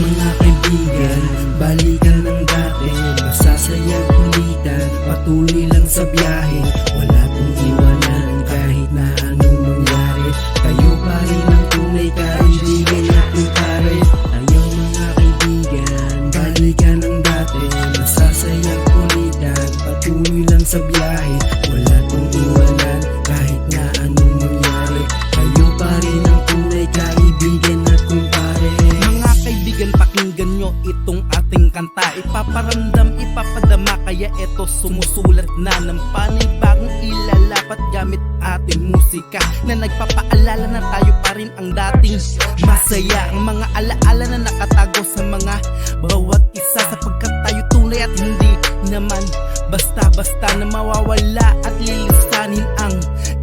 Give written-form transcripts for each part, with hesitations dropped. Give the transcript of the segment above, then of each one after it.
mga kaibigan, balikan ng dati, masasayang kulitan, patuloy lang sa biyahe, wala pong iwanan kahit na anong mangyari. Kayo pa rin ang tunay kaibigan at kumpare. Tayo mga kaibigan, balikan ng dati, masasayang kulitan, patuloy lang sa biyahe, wala pong iwanan kahit na anong mangyari. Kayo pa rin ang tunay kaibigan at kumpare. Mga kaibigan, pakinggan nyo itong ating kanta. Ipaparamdam, ipapadama, kaya eto sumusulat na ng panibagong ilalapat gamit ating musika na nagpapaalala na tayo pa rin ang dating masaya. Ang mga alaala na nakatago sa mga bawat isa, sapagkat tayo tunay at hindi naman basta-basta na mawawala at lilisanin ang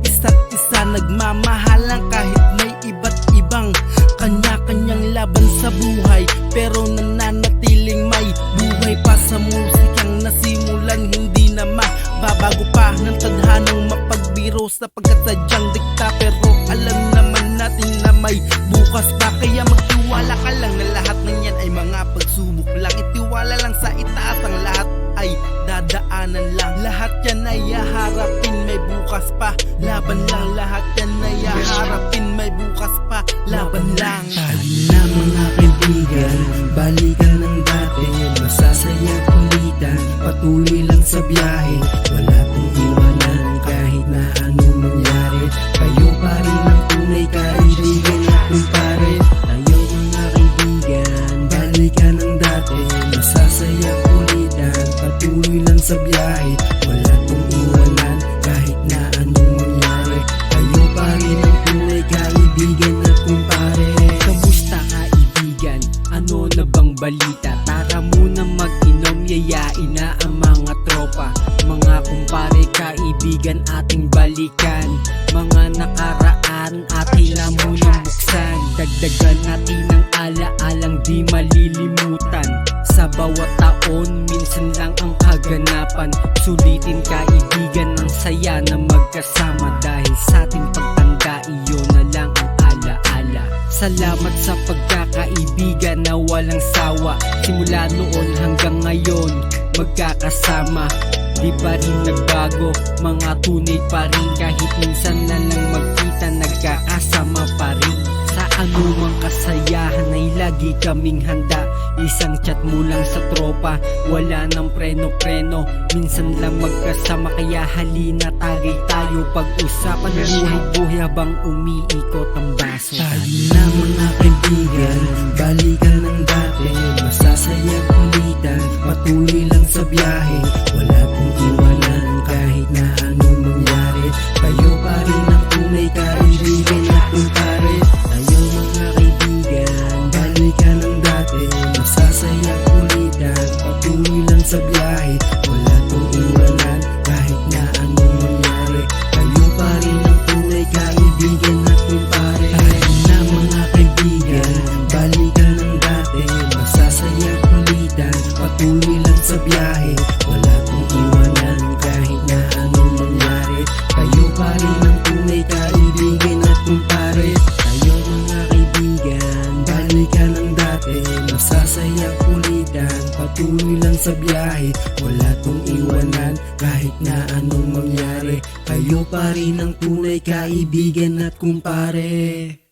isa't isa. Nagmamahalan kahit may iba't ibang kanya-kanyang laban sa buhay, pero nananatiling may buhay pa sa musikang nasimulan. Hindi na mababago pa ng tadhanang mapagbiro, sapagkat sadyang dikta, pero alam naman natin na may bukas pa. Kaya magtiwala ka lang na lahat ng yan ay mga pagsubok lang. Itiwala lang sa itaas, ang lahat ay dadaanan lang. Lahat yan ay haharapin, may bukas pa, laban lang. Lahat yan ay haharapin, may bukas pa, laban lang. Tayo na mga kaibigan, balikan ng dati, masasayang kulitan, patuloy lang sa biyahe, wala pong iwanan kahit na anong mangyari. Kayo pa rin ang tunay kaibigan at kumpare. Tayo mga kaibigan, balikan ng dati, masasayang kulitan, patuloy lang sa biyahe, wala pong iwanan kahit na anong mangyari. Kayo pa rin ang tunay kaibigan at kumpare. Kamusta kaibigan? Ano na bang balita? Tara muna mag-inom, yayain na ang mga tropa. Mga kumpare, kaibigan, ating balikan. Mga nakaraan, atin na munang buksan. Dagdagan natin ng ala-alang di malilimutan. Sa bawat taon, minsan lang ang kaganapan. Sulitin kaibigan, ang saya na magkasama. Dahil sa ating pagtanda, iyon na lang ang ala-ala. Salamat sa pagkakaibigan na walang sawa. Simula noon hanggang ngayon, magkakasama. Di pa rin nagbago, mga tunay pa rin. Kahit minsan na lang magkita, nagkakasama pa rin. Sa anumang kasayahan ay lagi kaming handa. Isang chat mo lang sa tropa, wala nang preno-preno. Minsan lang magkasama, kaya halina tagay tayo. Pag-usapan buhay-buhay habang umiikot ang baso. Tayo na mga kaibigan, balikan ng dati, masasayang kulitan, patuloy lang sa biyahe, wala pong iwanan kahit na anong mangyari. Kayo pa rin ang tunay kaibigan at kumpare. Tayo mga kaibigan, balikan ng dati, masasayang kulitan, patuloy lang sa biyahe, wala pong iwanan kahit na anong mangyari. Kayo pa rin ang tunay kaibigan at kumpare. Tayo na mga kaibigan, balikan ng dati, masasayang kulitan, patuloy lang sa biyahe, wala pong iwanan kahit na anong mangyari. Kayo pa rin ang tunay kaibigan at kumpare. Tayo mga kaibigan, balikan ng dati, masasayang kulitan, patuloy lang sa biyahe, wala pong iwanan kahit na anong mangyari. Kayo pa rin ang tunay kaibigan at kumpare.